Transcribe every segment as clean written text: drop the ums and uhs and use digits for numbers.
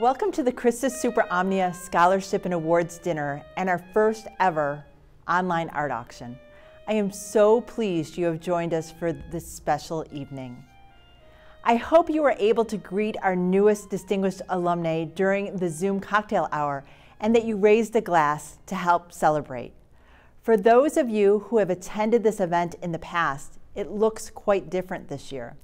Welcome to the Christus Super Omnia Scholarship and Awards Dinner and our first ever online art auction. I am so pleased you have joined us for this special evening. I hope you were able to greet our newest distinguished alumni during the Zoom cocktail hour and that you raised a glass to help celebrate. For those of you who have attended this event in the past, it looks quite different this year.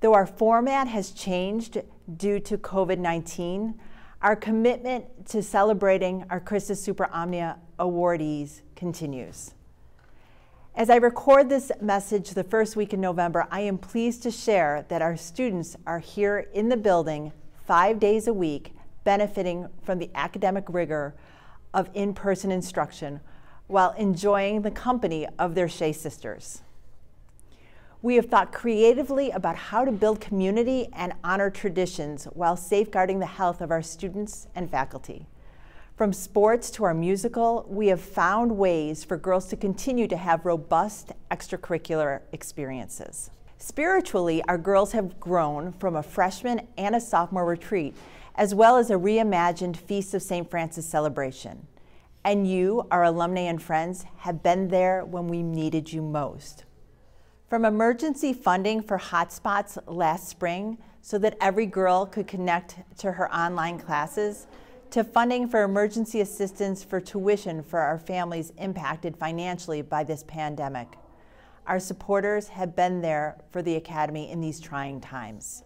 Though our format has changed due to COVID-19, our commitment to celebrating our Christus Super Omnia awardees continues. As I record this message the first week in November, I am pleased to share that our students are here in the building 5 days a week, benefiting from the academic rigor of in-person instruction while enjoying the company of their Shea sisters. We have thought creatively about how to build community and honor traditions while safeguarding the health of our students and faculty. From sports to our musical, we have found ways for girls to continue to have robust extracurricular experiences. Spiritually, our girls have grown from a freshman and a sophomore retreat, as well as a reimagined Feast of St. Francis celebration. And you, our alumni and friends, have been there when we needed you most. From emergency funding for hotspots last spring so that every girl could connect to her online classes, to funding for emergency assistance for tuition for our families impacted financially by this pandemic. Our supporters have been there for the Academy in these trying times.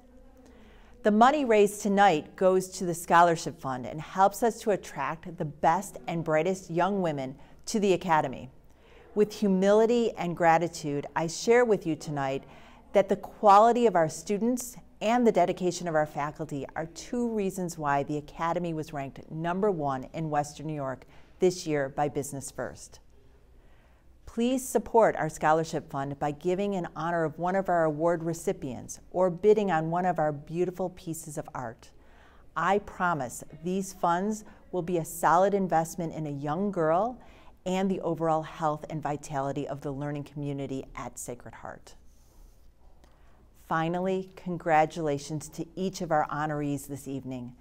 The money raised tonight goes to the Scholarship Fund and helps us to attract the best and brightest young women to the Academy. With humility and gratitude, I share with you tonight that the quality of our students and the dedication of our faculty are two reasons why the Academy was ranked #1 in Western New York this year by Business First. Please support our Scholarship Fund by giving in honor of one of our award recipients or bidding on one of our beautiful pieces of art. I promise these funds will be a solid investment in a young girl and the overall health and vitality of the learning community at Sacred Heart. Finally, congratulations to each of our honorees this evening.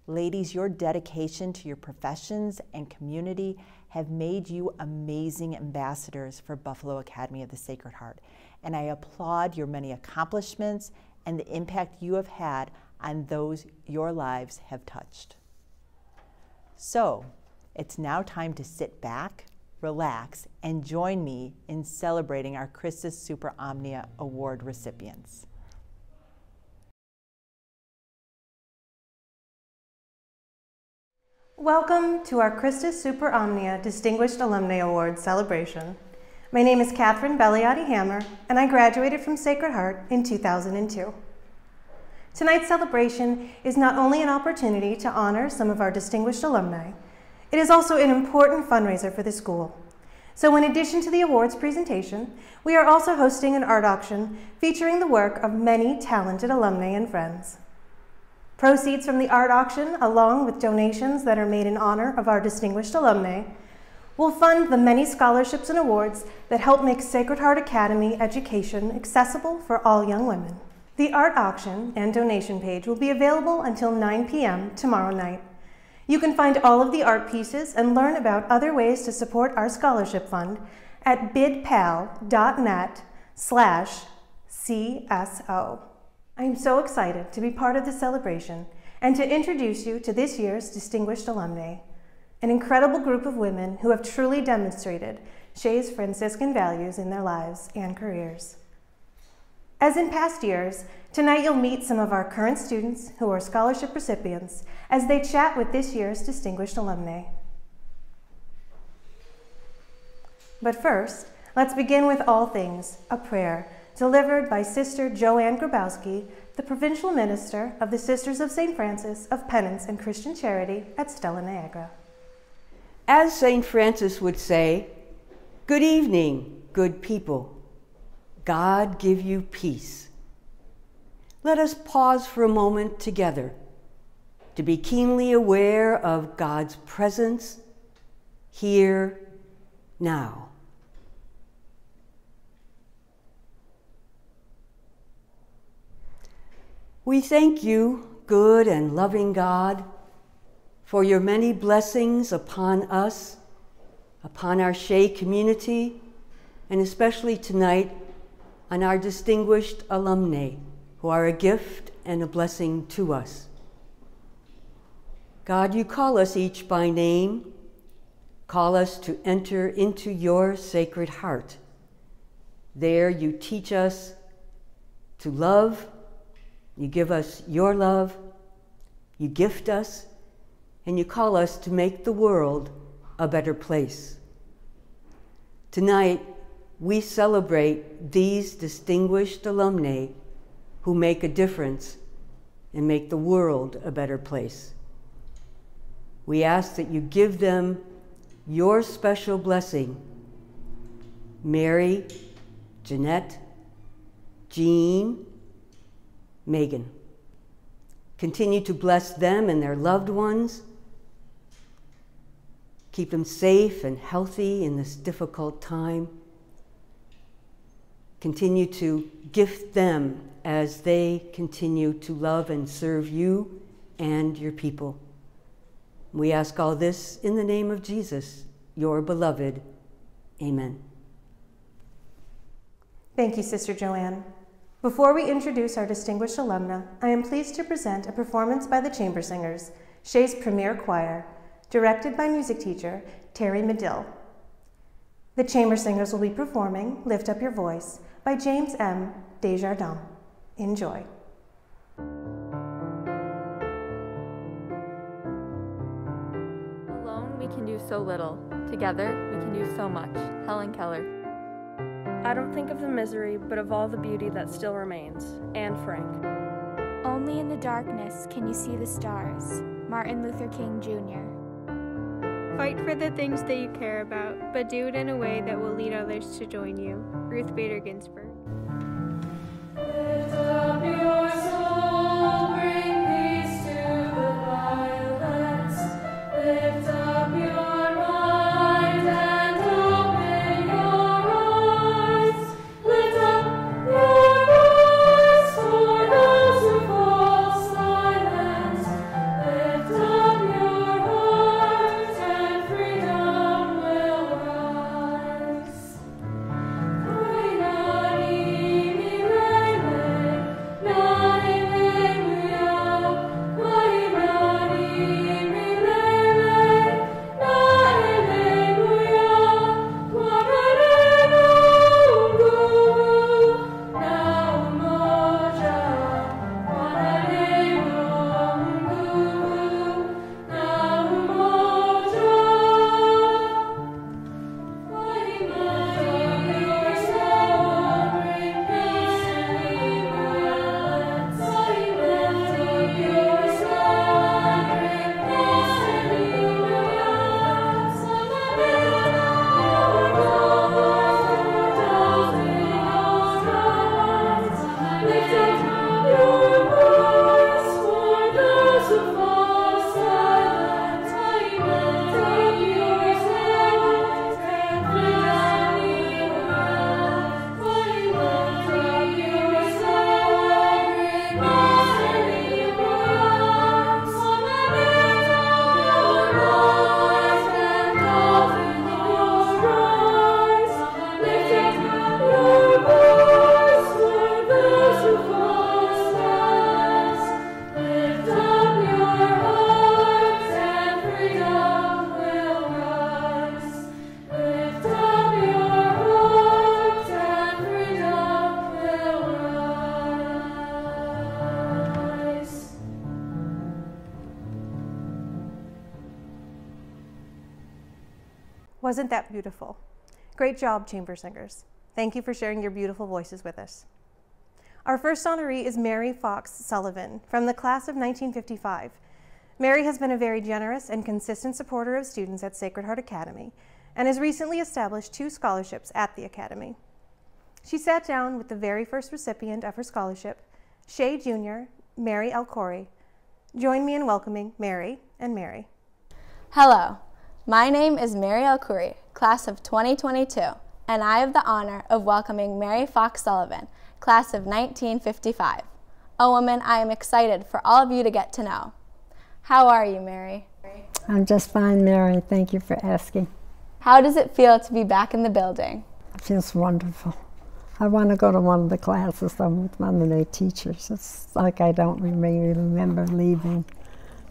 Ladies, your dedication to your professions and community have made you amazing ambassadors for Buffalo Academy of the Sacred Heart, and I applaud your many accomplishments and the impact you have had on those your lives have touched. So, it's now time to sit back, relax, and join me in celebrating our Christus Super Omnia Award recipients. Welcome to our Christus Super Omnia Distinguished Alumni Award celebration. My name is Catherine Belliati-Hammer, and I graduated from Sacred Heart in 2002. Tonight's celebration is not only an opportunity to honor some of our distinguished alumni, it is also an important fundraiser for the school. So in addition to the awards presentation, we are also hosting an art auction featuring the work of many talented alumni and friends. Proceeds from the art auction, along with donations that are made in honor of our distinguished alumni, will fund the many scholarships and awards that help make Sacred Heart Academy education accessible for all young women. The art auction and donation page will be available until 9 p.m. tomorrow night. You can find all of the art pieces and learn about other ways to support our scholarship fund at bidpal.net/CSO. I am so excited to be part of this celebration and to introduce you to this year's distinguished alumni, an incredible group of women who have truly demonstrated Shea's Franciscan values in their lives and careers. As in past years, tonight you'll meet some of our current students who are scholarship recipients as they chat with this year's distinguished alumni. But first, let's begin with all things, a prayer delivered by Sister Joanne Grabowski, the Provincial Minister of the Sisters of St. Francis of Penance and Christian Charity at Stella Niagara. As St. Francis would say, good evening, good people. God give you peace. Let us pause for a moment together to be keenly aware of God's presence here, now. We thank you, good and loving God, for your many blessings upon us, upon our Shea community, and especially tonight on our distinguished alumni, who are a gift and a blessing to us. God, you call us each by name, call us to enter into your sacred heart. There you teach us to love, you give us your love, you gift us, and you call us to make the world a better place. Tonight, we celebrate these distinguished alumni who make a difference and make the world a better place. We ask that you give them your special blessing. Mary, Jeanette, Jean, Megan. Continue to bless them and their loved ones. Keep them safe and healthy in this difficult time. Continue to gift them as they continue to love and serve you and your people. We ask all this in the name of Jesus, your beloved. Amen. Thank you, Sister Joanne. Before we introduce our distinguished alumna, I am pleased to present a performance by the Chamber Singers, Shea's premier choir, directed by music teacher Terry Medill. The Chamber Singers will be performing Lift Up Your Voice by James M. Desjardins. Enjoy. Alone we can do so little. Together we can do so much. Helen Keller. I don't think of the misery, but of all the beauty that still remains. Anne Frank. Only in the darkness can you see the stars. Martin Luther King, Jr. Fight for the things that you care about, but do it in a way that will lead others to join you. Ruth Bader Ginsburg. Lift up your soul, bring peace to the violence. Lift up your mind and open your eyes. Lift up your voice for those who fall silent. Lift up your heart and freedom will rise. Wasn't that beautiful? Great job, Chamber Singers. Thank you for sharing your beautiful voices with us. Our first honoree is Mary Fox Sullivan from the class of 1955. Mary has been a very generous and consistent supporter of students at Sacred Heart Academy and has recently established 2 scholarships at the Academy. She sat down with the very first recipient of her scholarship, Shea Jr., Mary Alcori. Join me in welcoming Mary and Mary. Hello, my name is Mary Alcuri, class of 2022, and I have the honor of welcoming Mary Fox Sullivan, class of 1955, a woman I am excited for all of you to get to know. How are you, Mary? I'm just fine, Mary. Thank you for asking. How does it feel to be back in the building? It feels wonderful. I want to go to one of the classes with one of the teachers. It's like I don't really remember leaving.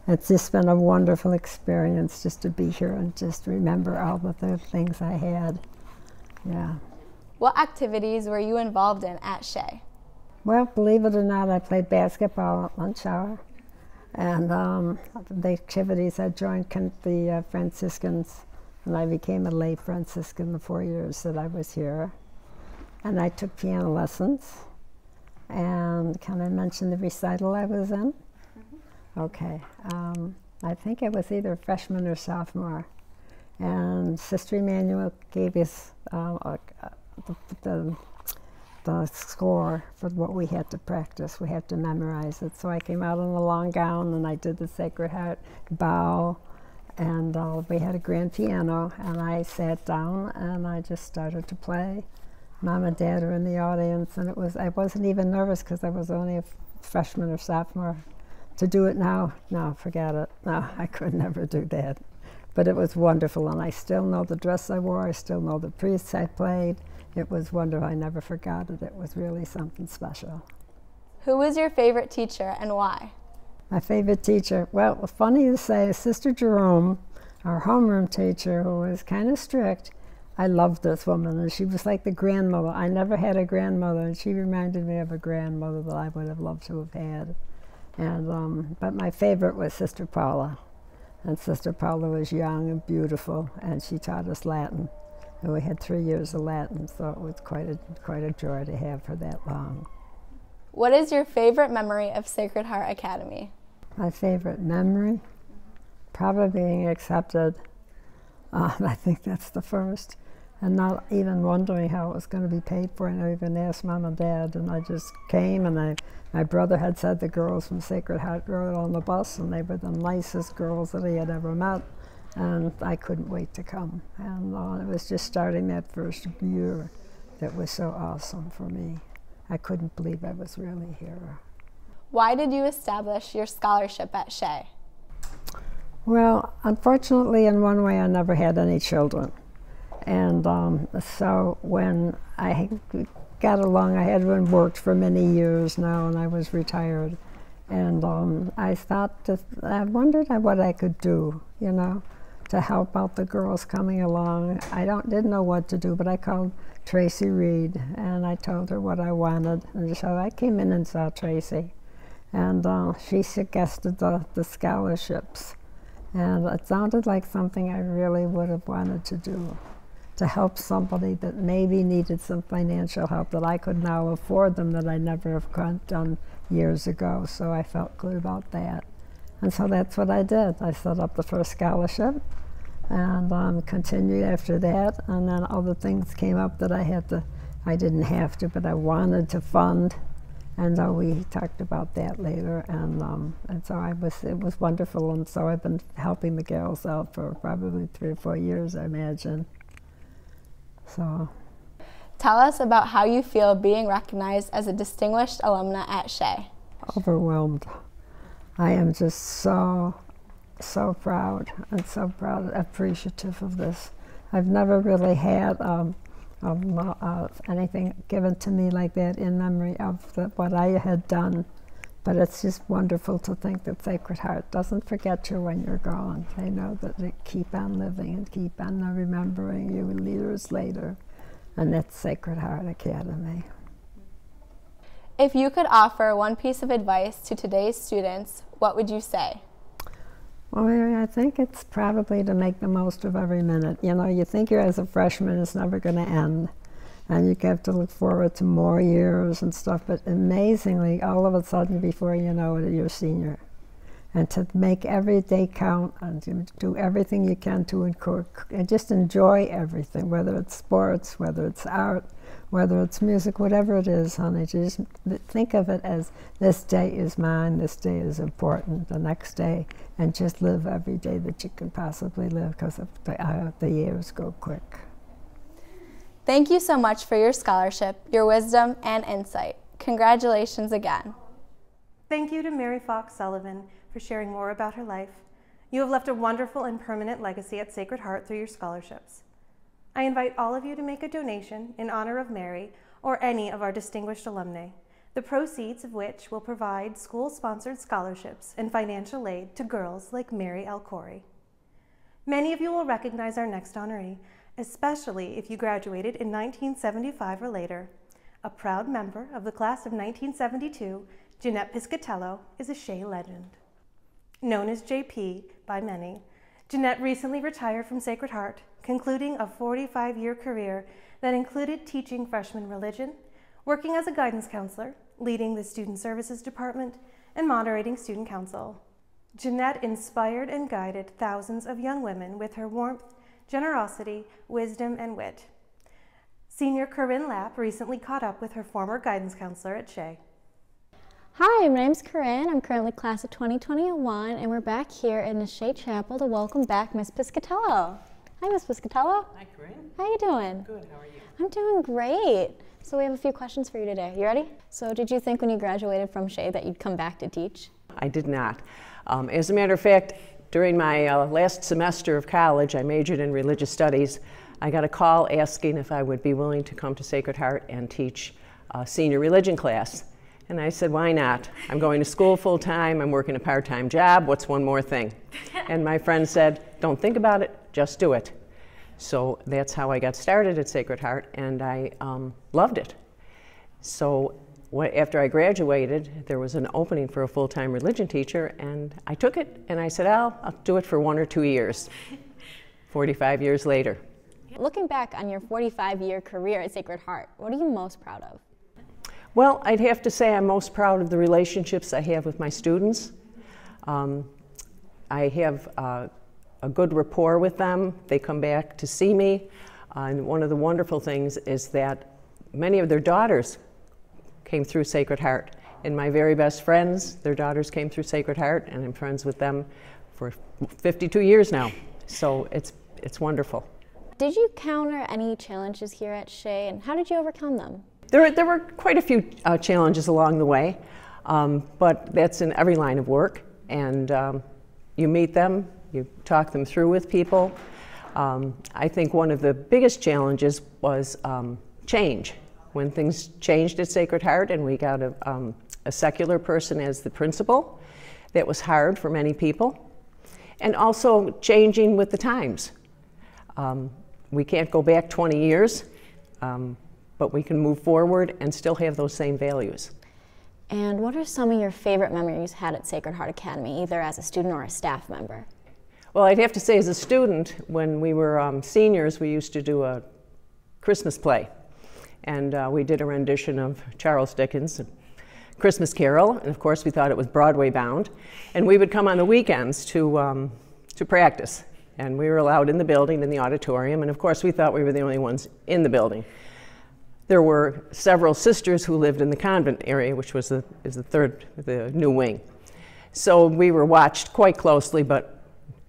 It's just been a wonderful experience just to be here and just remember all the things I had. Yeah. What activities were you involved in at Shea? Well, believe it or not, I played basketball at lunch hour. And the activities, I joined the Franciscans, and I became a lay Franciscan the 4 years that I was here. And I took piano lessons. And can I mention the recital I was in? Mm-hmm. Okay. I think it was either freshman or sophomore. And Sister Emmanuel gave us the score for what we had to practice. We had to memorize it. So I came out in a long gown and I did the Sacred Heart bow, and we had a grand piano, and I sat down and I just started to play. Mom and Dad are in the audience, and I wasn't even nervous because I was only a freshman or sophomore. To do it now, no, forget it. No, I could never do that. But it was wonderful, and I still know the dress I wore. I still know the priests I played. It was wonderful. I never forgot it. It was really something special. Who was your favorite teacher and why? My favorite teacher, well, funny to say, Sister Jerome, our homeroom teacher, who was kind of strict. I loved this woman, and she was like the grandmother. I never had a grandmother, and she reminded me of a grandmother that I would have loved to have had. And but my favorite was Sister Paula. And Sister Paula was young and beautiful, and she taught us Latin. And we had 3 years of Latin, so it was quite a joy to have her that long. What is your favorite memory of Sacred Heart Academy? My favorite memory? Probably being accepted. I think that's the first. And not even wondering how it was going to be paid for. And I even asked Mom and Dad, and I just came, and my brother had said the girls from Sacred Heart rode on the bus, and they were the nicest girls that he had ever met. And I couldn't wait to come. And it was just starting that first year that was so awesome for me. I couldn't believe I was really here. Why did you establish your scholarship at Shea? Well, unfortunately, in one way, I never had any children. And so when I got along, I had been worked for many years now, and I was retired. And I wondered what I could do, you know, to help out the girls coming along. I didn't know what to do, but I called Tracy Reed, and I told her what I wanted. And so I came in and saw Tracy, and she suggested the scholarships. And it sounded like something I really would have wanted to do, to help somebody that maybe needed some financial help that I could now afford them that I never have done years ago. So I felt good about that. And so that's what I did. I set up the first scholarship and continued after that. And then other things came up that I didn't have to, but I wanted to fund. And we talked about that later. And so it was wonderful. And so I've been helping the girls out for probably 3 or 4 years, I imagine. So. Tell us about how you feel being recognized as a distinguished alumna at Shea. Overwhelmed. I am just so proud and so proud, appreciative of this. I've never really had anything given to me like that in memory of what I had done. But it's just wonderful to think that Sacred Heart doesn't forget you when you're gone. They know that they keep on living and keep on remembering you years later. And that's Sacred Heart Academy. If you could offer one piece of advice to today's students, what would you say? Well, Mary, I think it's probably to make the most of every minute. You know, you think you're as a freshman, it's never going to end. And you have to look forward to more years and stuff. But amazingly, all of a sudden, before you know it, you're a senior. And to make every day count and to do everything you can to and just enjoy everything, whether it's sports, whether it's art, whether it's music, whatever it is, honey. Just think of it as this day is mine, this day is important, the next day, and just live every day that you can possibly live because the years go quick. Thank you so much for your scholarship, your wisdom, and insight. Congratulations again. Thank you to Mary Fox Sullivan for sharing more about her life. You have left a wonderful and permanent legacy at Sacred Heart through your scholarships. I invite all of you to make a donation in honor of Mary or any of our distinguished alumni, the proceeds of which will provide school-sponsored scholarships and financial aid to girls like Mary Alcori. Many of you will recognize our next honoree, especially if you graduated in 1975 or later. A proud member of the class of 1972, Jeanette Piscatello is a Shea legend. Known as JP by many, Jeanette recently retired from Sacred Heart, concluding a 45-year career that included teaching freshman religion, working as a guidance counselor, leading the Student Services Department, and moderating student council. Jeanette inspired and guided thousands of young women with her warmth, generosity, wisdom, and wit. Senior Corinne Lapp recently caught up with her former guidance counselor at Shea. Hi, my name's Corinne. I'm currently class of 2021, and we're back here in the Shea Chapel to welcome back Miss Piscatello. Hi, Miss Piscatello. Hi, Corinne. How you doing? Good. How are you? I'm doing great. So we have a few questions for you today. You ready? So did you think when you graduated from Shea that you'd come back to teach? I did not. As a matter of fact, during my last semester of college, I majored in religious studies. I got a call asking if I would be willing to come to Sacred Heart and teach a senior religion class. And I said, why not? I'm going to school full time, I'm working a part-time job, what's one more thing? And my friend said, don't think about it, just do it. So that's how I got started at Sacred Heart, and I loved it. So after I graduated, there was an opening for a full-time religion teacher, and I took it, and I said, I'll do it for 1 or 2 years, 45 years later. Looking back on your 45-year career at Sacred Heart, what are you most proud of? Well, I'd have to say I'm most proud of the relationships I have with my students. I have a good rapport with them. They come back to see me. And one of the wonderful things is that many of their daughters came through Sacred Heart. And my very best friends, their daughters came through Sacred Heart, and I'm friends with them for 52 years now. So it's wonderful. Did you encounter any challenges here at Shea, and how did you overcome them? There were quite a few challenges along the way, but that's in every line of work. And you meet them, you talk them through with people. I think one of the biggest challenges was change. When things changed at Sacred Heart and we got a secular person as the principal, that was hard for many people. And also changing with the times. We can't go back 20 years, but we can move forward and still have those same values. And what are some of your favorite memories you had at Sacred Heart Academy, either as a student or a staff member? Well, I'd have to say as a student, when we were seniors, we used to do a Christmas play. And we did a rendition of Charles Dickens' Christmas Carol, and of course we thought it was Broadway bound. And we would come on the weekends to practice. And we were allowed in the building, in the auditorium, and of course we thought we were the only ones in the building. There were several sisters who lived in the convent area, which was the new wing. So we were watched quite closely, but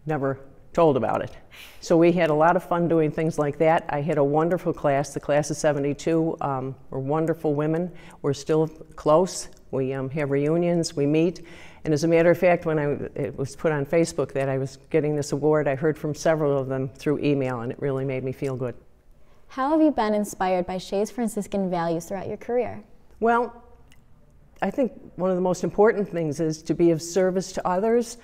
never told about it. So we had a lot of fun doing things like that. I had a wonderful class. The class of 72 were wonderful women. We're still close. We have reunions, we meet. And as a matter of fact, when it was put on Facebook that I was getting this award, I heard from several of them through email, and it really made me feel good. How have you been inspired by Shea's Franciscan values throughout your career? Well, I think one of the most important things is to be of service to others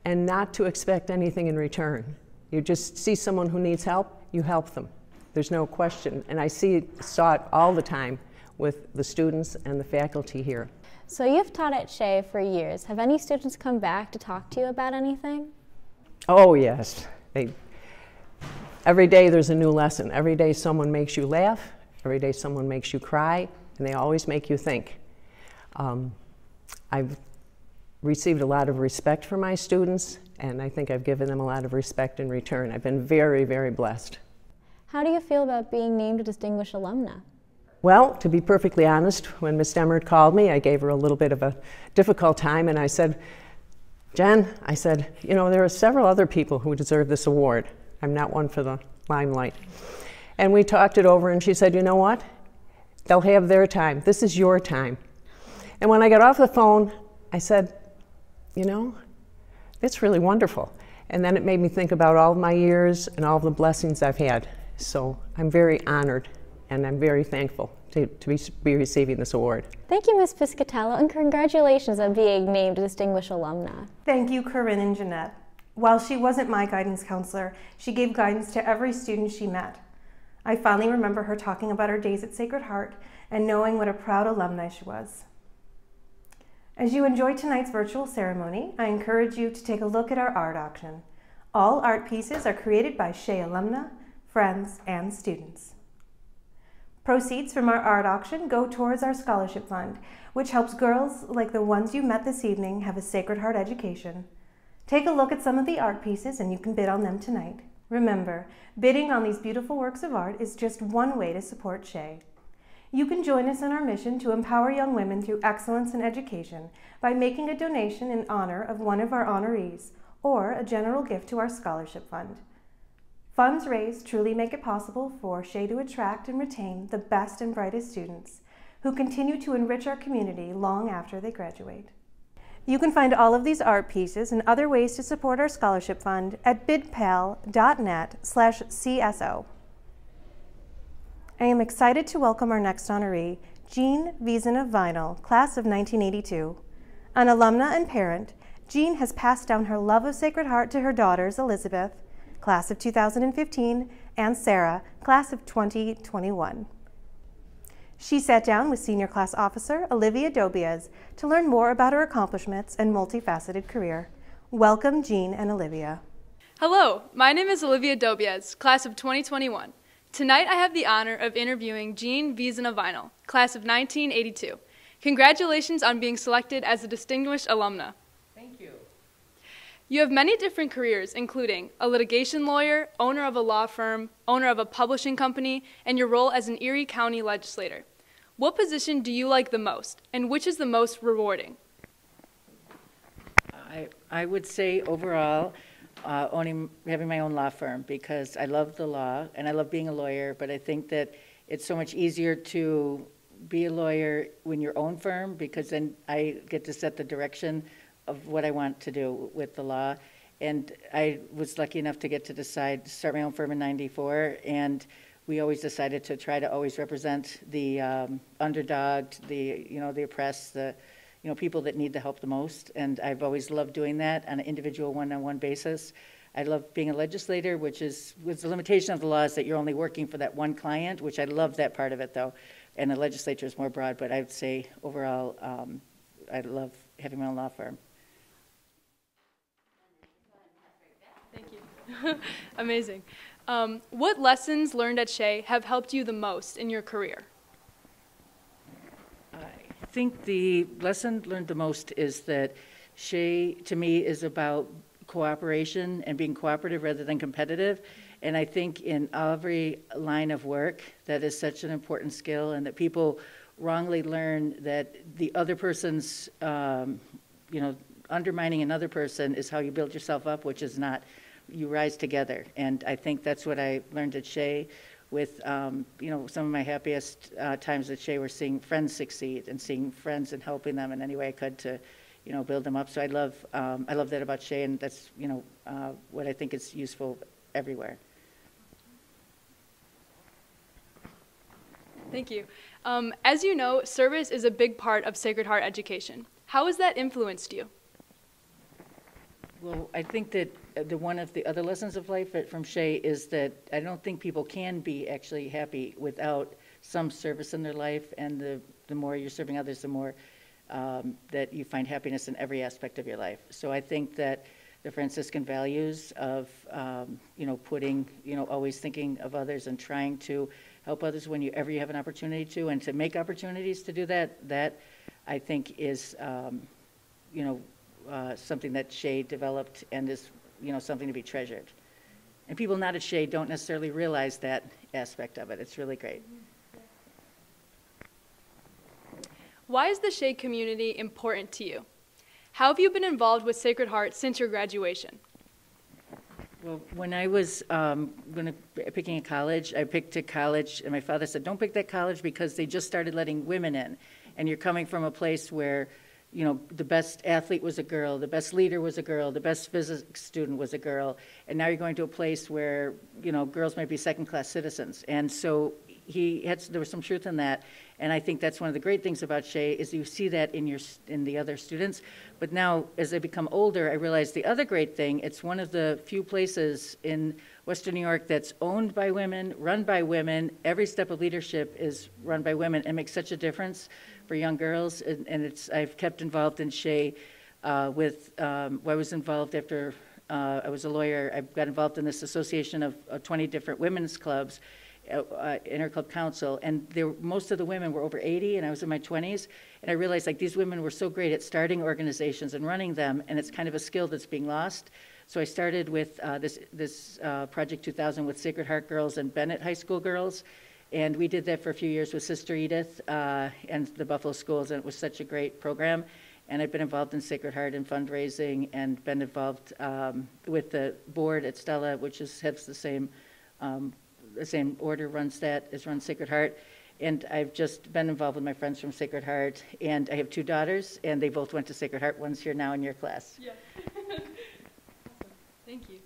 and not to expect anything in return. You just see someone who needs help, you help them. There's no question. And I saw it all the time with the students and the faculty here. So you've taught at Shea for years. Have any students come back to talk to you about anything? Oh, yes. Every day there's a new lesson. Every day someone makes you laugh. Every day someone makes you cry. And they always make you think. I've received a lot of respect from my students, and I think I've given them a lot of respect in return. I've been very, very blessed. How do you feel about being named a Distinguished Alumna? Well, to be perfectly honest, when Miss Demert called me, I gave her a little bit of a difficult time, and I said, Jen, I said, you know, there are several other people who deserve this award. I'm not one for the limelight. And we talked it over, and she said, you know what? They'll have their time. This is your time. And when I got off the phone, I said, you know, that's really wonderful. And then it made me think about all of my years and all of the blessings I've had. So I'm very honored and I'm very thankful to be receiving this award. Thank you, Ms. Piscatello, and congratulations on being named a Distinguished Alumna. Thank you, Corinne and Jeanette. While she wasn't my guidance counselor, she gave guidance to every student she met. I fondly remember her talking about her days at Sacred Heart and knowing what a proud alumni she was. As you enjoy tonight's virtual ceremony, I encourage you to take a look at our art auction. All art pieces are created by Shea alumna, friends, and students. Proceeds from our art auction go towards our scholarship fund, which helps girls like the ones you met this evening have a Sacred Heart education. Take a look at some of the art pieces and you can bid on them tonight. Remember, bidding on these beautiful works of art is just one way to support Shea. You can join us in our mission to empower young women through excellence in education by making a donation in honor of one of our honorees or a general gift to our scholarship fund. Funds raised truly make it possible for Shea to attract and retain the best and brightest students who continue to enrich our community long after they graduate. You can find all of these art pieces and other ways to support our scholarship fund at bidpal.net/CSO. I am excited to welcome our next honoree, Jean Wiesena Vinyl, class of 1982. An alumna and parent, Jean has passed down her love of Sacred Heart to her daughters, Elizabeth, class of 2015, and Sarah, class of 2021. She sat down with Senior Class Officer Olivia Dobias to learn more about her accomplishments and multifaceted career. Welcome, Jean and Olivia. Hello, my name is Olivia Dobias, class of 2021. Tonight I have the honor of interviewing Jean Wiesena Vinyl, class of 1982. Congratulations on being selected as a distinguished alumna. Thank you. You have many different careers, including a litigation lawyer, owner of a law firm, owner of a publishing company, and your role as an Erie County legislator. What position do you like the most, and which is the most rewarding? I would say overall, having my own law firm, because I love the law and I love being a lawyer, but I think that it's so much easier to be a lawyer when your own firm, because then I get to set the direction of what I want to do with the law. And I was lucky enough to get to decide to start my own firm in '94, and we always decided to try to always represent the underdogged, the oppressed, the people that need the help the most. And I've always loved doing that on an individual one-on-one basis. I love being a legislator, which is, with the limitation of the law, is that you're only working for that one client, which I love that part of it though. And the legislature is more broad, but I would say overall, I love having my own law firm. Thank you. Amazing. What lessons learned at Shea have helped you the most in your career? I think the lesson learned the most is that Shea, to me, is about cooperation and being cooperative rather than competitive. And I think in every line of work, that is such an important skill, and that people wrongly learn that the other person's, undermining another person is how you build yourself up, which is not. You rise together. And I think that's what I learned at Shea with, some of my happiest times at Shea were seeing friends succeed and seeing friends and helping them in any way I could to, build them up. So I love that about Shea, and that's, what I think is useful everywhere. Thank you. As you know, service is a big part of Sacred Heart education. How has that influenced you? Well, I think that one of the other lessons of life from Shea is that I don't think people can be actually happy without some service in their life, and the more you're serving others, the more that you find happiness in every aspect of your life. So I think that the Franciscan values of, putting, always thinking of others and trying to help others whenever you have an opportunity to, and to make opportunities to do that I think is, something that Shea developed and is, something to be treasured. And people not at Shea don't necessarily realize that aspect of it. It's really great. Why is the Shea community important to you? How have you been involved with Sacred Heart since your graduation? Well, when I was picking a college, I picked a college, and my father said, don't pick that college because they just started letting women in. And you're coming from a place where you know, the best athlete was a girl, the best leader was a girl, the best physics student was a girl, and now you're going to a place where, you know, girls might be second-class citizens. And so there was some truth in that, and I think that's one of the great things about Shea is you see that in the other students. But now, as I become older, I realize the other great thing, it's one of the few places in Western New York that's owned by women, run by women. Every step of leadership is run by women, and makes such a difference for young girls. And I've kept involved in Shea I was involved after I was a lawyer. I got involved in this association of 20 different women's clubs, Interclub Council, and most of the women were over 80, and I was in my 20s, and I realized like these women were so great at starting organizations and running them, and it's kind of a skill that's being lost. So I started with this Project 2000 with Sacred Heart girls and Bennett High School girls, and we did that for a few years with Sister Edith and the Buffalo Schools, and it was such a great program. And I've been involved in Sacred Heart and fundraising, and been involved with the board at Stella, which has the same order runs Sacred Heart. And I've just been involved with my friends from Sacred Heart, and I have 2 daughters, and they both went to Sacred Heart. One's here now in your class. Yeah. Awesome. Thank you.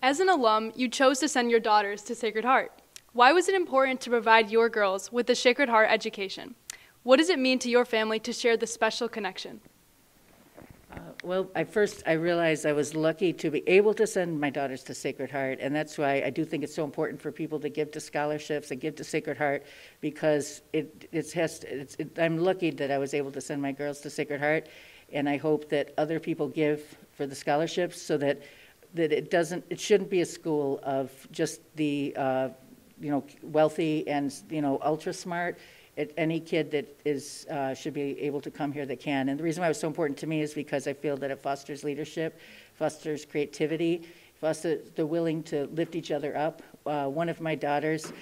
As an alum, you chose to send your daughters to Sacred Heart. Why was it important to provide your girls with the Sacred Heart education? What does it mean to your family to share this special connection? Well, I realized I was lucky to be able to send my daughters to Sacred Heart, and that's why I do think it's so important for people to give to scholarships and give to Sacred Heart, because I'm lucky that I was able to send my girls to Sacred Heart, and I hope that other people give for the scholarships so that it shouldn't be a school of just the wealthy and ultra smart. Any kid that should be able to come here that can. And the reason why it was so important to me is because I feel that it fosters leadership, fosters creativity, fosters the willing to lift each other up. One of my daughters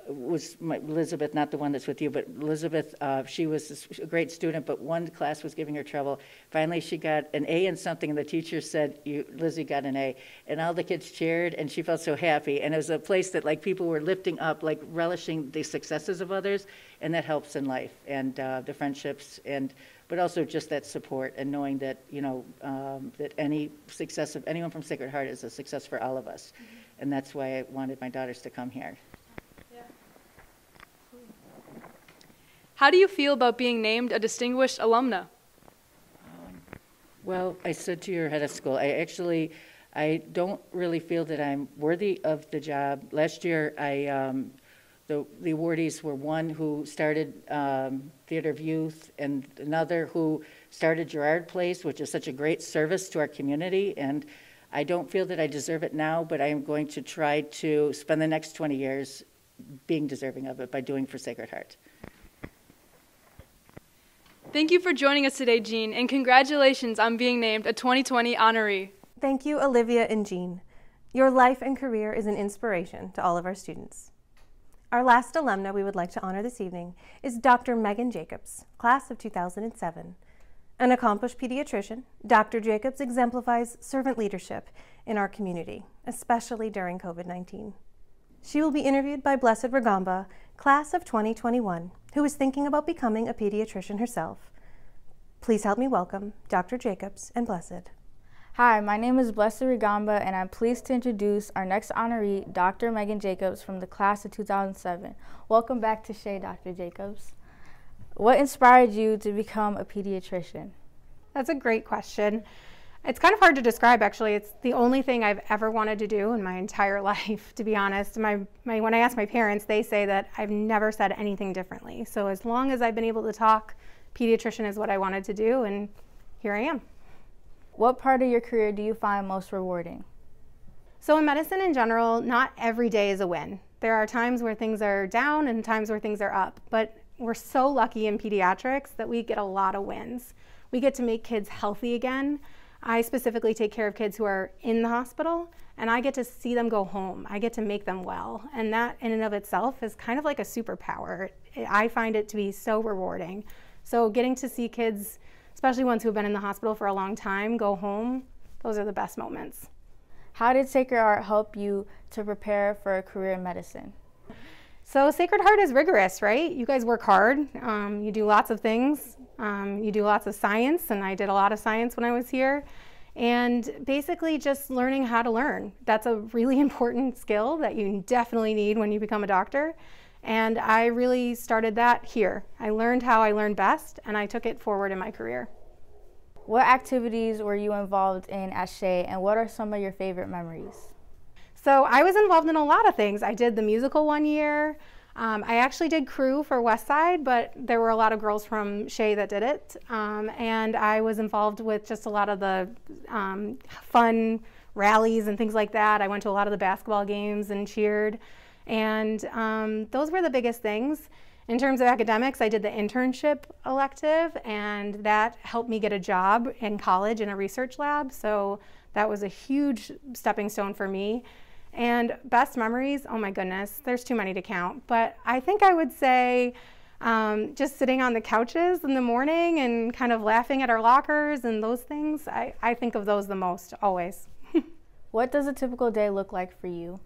was Elizabeth, not the one that's with you, but Elizabeth, she was a great student, but one class was giving her trouble. Finally, she got an A in something, and the teacher said, Lizzie got an A. And all the kids cheered, and she felt so happy. And it was a place that like people were lifting up, like relishing the successes of others, and that helps in life, and the friendships, but also just that support, and knowing that, that any success of anyone from Sacred Heart is a success for all of us. Mm-hmm. And that's why I wanted my daughters to come here. How do you feel about being named a distinguished alumna? Well, I said to your head of school, I don't really feel that I'm worthy of the job. Last year, the awardees were one who started Theater of Youth, and another who started Girard Place, which is such a great service to our community. And I don't feel that I deserve it now, but I am going to try to spend the next 20 years being deserving of it by doing for Sacred Heart. Thank you for joining us today, Jean, and congratulations on being named a 2020 honoree. Thank you, Olivia and Jean. Your life and career is an inspiration to all of our students. Our last alumna we would like to honor this evening is Dr. Megan Jacobs, class of 2007. An accomplished pediatrician, Dr. Jacobs exemplifies servant leadership in our community, especially during COVID-19. She will be interviewed by Blessed Regamba, class of 2021, who is thinking about becoming a pediatrician herself. Please help me welcome Dr. Jacobs and Blessed. Hi, my name is Blessed Regamba, and I'm pleased to introduce our next honoree, Dr. Megan Jacobs from the class of 2007. Welcome back to Shea, Dr. Jacobs. What inspired you to become a pediatrician? That's a great question. It's kind of hard to describe, actually. It's the only thing I've ever wanted to do in my entire life, to be honest. When I ask my parents, they say that I've never said anything differently. So as long as I've been able to talk, pediatrician is what I wanted to do, and here I am. What part of your career do you find most rewarding? So in medicine in general, not every day is a win. There are times where things are down and times where things are up, but we're so lucky in pediatrics that we get a lot of wins. We get to make kids healthy again. I specifically take care of kids who are in the hospital, and I get to see them go home. I get to make them well, and that in and of itself is kind of like a superpower. I find it to be so rewarding. So getting to see kids, especially ones who have been in the hospital for a long time, go home, those are the best moments. How did Sacred Heart help you to prepare for a career in medicine? So Sacred Heart is rigorous, right? You guys work hard. You do lots of things. You do lots of science, and I did a lot of science when I was here. And basically just learning how to learn. That's a really important skill that you definitely need when you become a doctor. And I really started that here. I learned how I learned best, and I took it forward in my career. What activities were you involved in at Shea, and what are some of your favorite memories? So I was involved in a lot of things. I did the musical one year. I actually did crew for West Side, but there were a lot of girls from Shea that did it. And I was involved with just a lot of the fun rallies and things like that. I went to a lot of the basketball games and cheered. And those were the biggest things. In terms of academics, I did the internship elective, and that helped me get a job in college in a research lab. So that was a huge stepping stone for me. And best memories, oh my goodness, there's too many to count. But I think I would say just sitting on the couches in the morning and kind of laughing at our lockers and those things, I think of those the most, always. What does a typical day look like for you?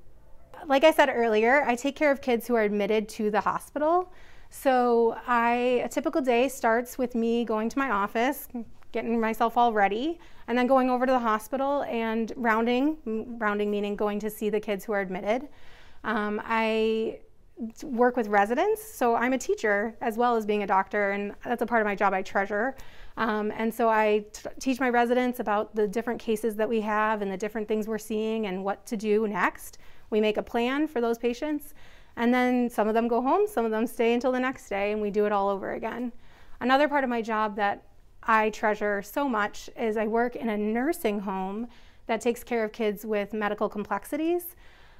Like I said earlier, I take care of kids who are admitted to the hospital. So a typical day starts with me going to my office, getting myself all ready, and then going over to the hospital and rounding meaning going to see the kids who are admitted. I work with residents, so I'm a teacher as well as being a doctor, and that's a part of my job I treasure. And so I teach my residents about the different cases that we have and the different things we're seeing and what to do next. We make a plan for those patients, and then some of them go home, some of them stay until the next day, and we do it all over again. Another part of my job that I treasure so much is I work in a nursing home that takes care of kids with medical complexities.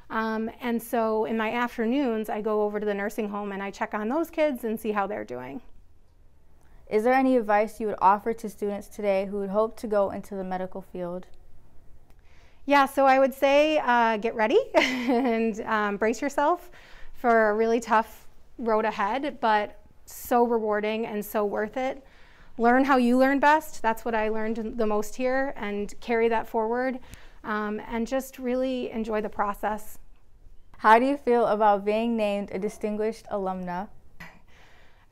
And so in my afternoons, I go over to the nursing home and I check on those kids and see how they're doing. Is there any advice you would offer to students today who would hope to go into the medical field? Yeah, so I would say get ready and brace yourself for a really tough road ahead, but so rewarding and so worth it. Learn how you learn best. That's what I learned the most here, and carry that forward, and just really enjoy the process. How do you feel about being named a distinguished alumna?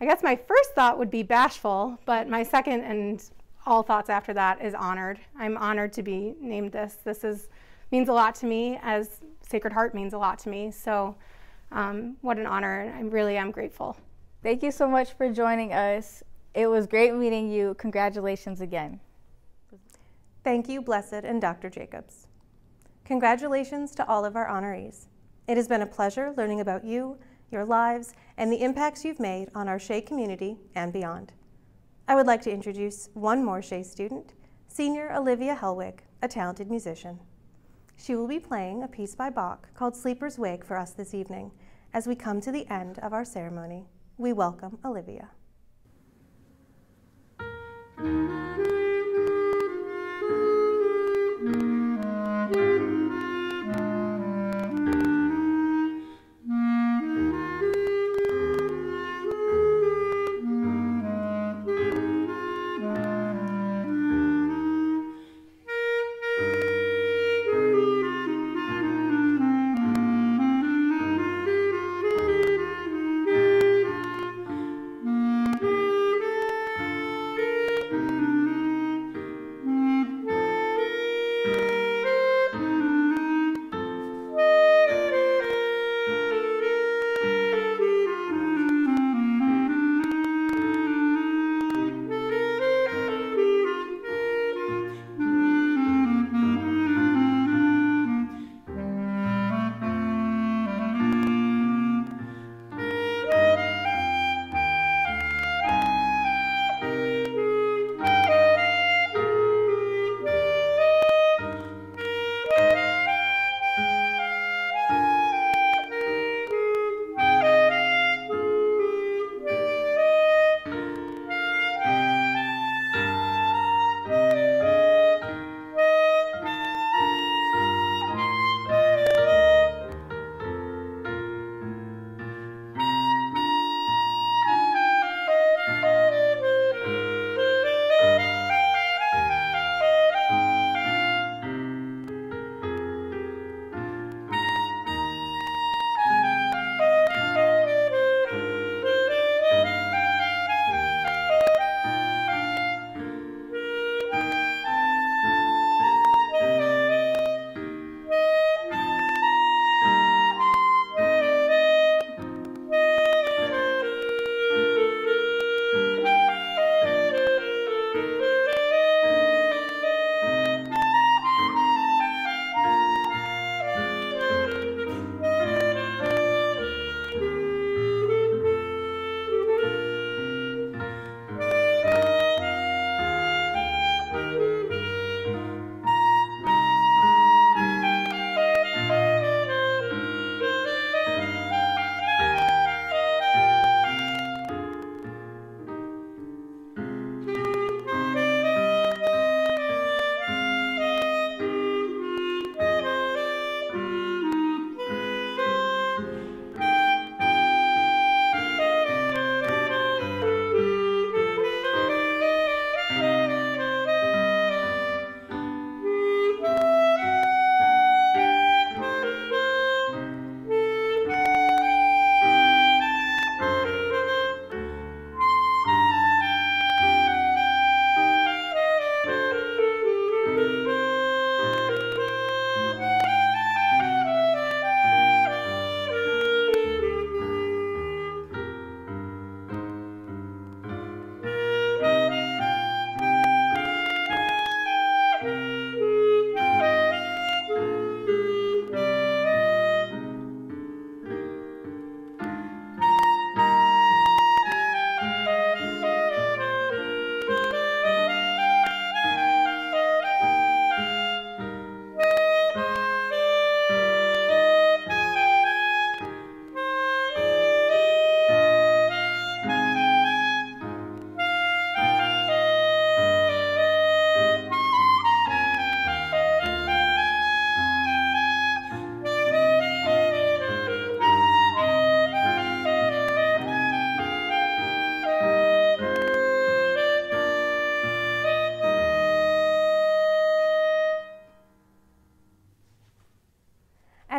I guess my first thought would be bashful, but my second and all thoughts after that is honored. I'm honored to be named this. This means a lot to me, as Sacred Heart means a lot to me. So what an honor, and I really am grateful. Thank you so much for joining us. It was great meeting you. Congratulations again. Thank you, Blessed and Dr. Jacobs. Congratulations to all of our honorees. It has been a pleasure learning about you, your lives, and the impacts you've made on our Shea community and beyond. I would like to introduce one more Shea student, Senior Olivia Helwig, a talented musician. She will be playing a piece by Bach called Sleeper's Wake for us this evening. As we come to the end of our ceremony, we welcome Olivia.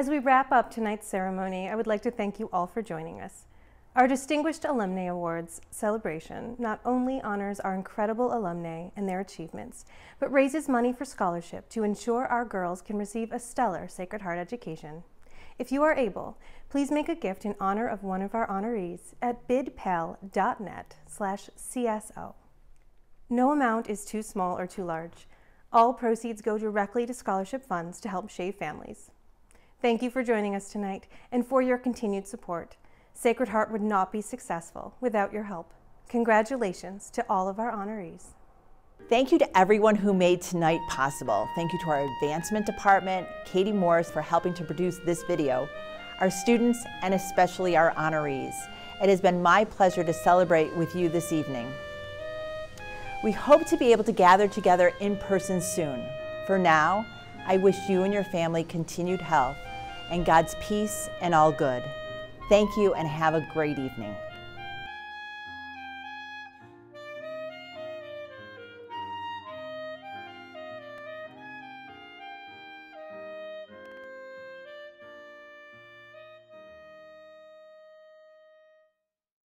As we wrap up tonight's ceremony, I would like to thank you all for joining us. Our Distinguished Alumni Awards celebration not only honors our incredible alumni and their achievements, but raises money for scholarship to ensure our girls can receive a stellar Sacred Heart education. If you are able, please make a gift in honor of one of our honorees at bidpal.net/CSO. No amount is too small or too large. All proceeds go directly to scholarship funds to help Shea families. Thank you for joining us tonight and for your continued support. Sacred Heart would not be successful without your help. Congratulations to all of our honorees. Thank you to everyone who made tonight possible. Thank you to our advancement department, Katie Morris for helping to produce this video, our students, and especially our honorees. It has been my pleasure to celebrate with you this evening. We hope to be able to gather together in person soon. For now, I wish you and your family continued health and God's peace and all good. Thank you and have a great evening.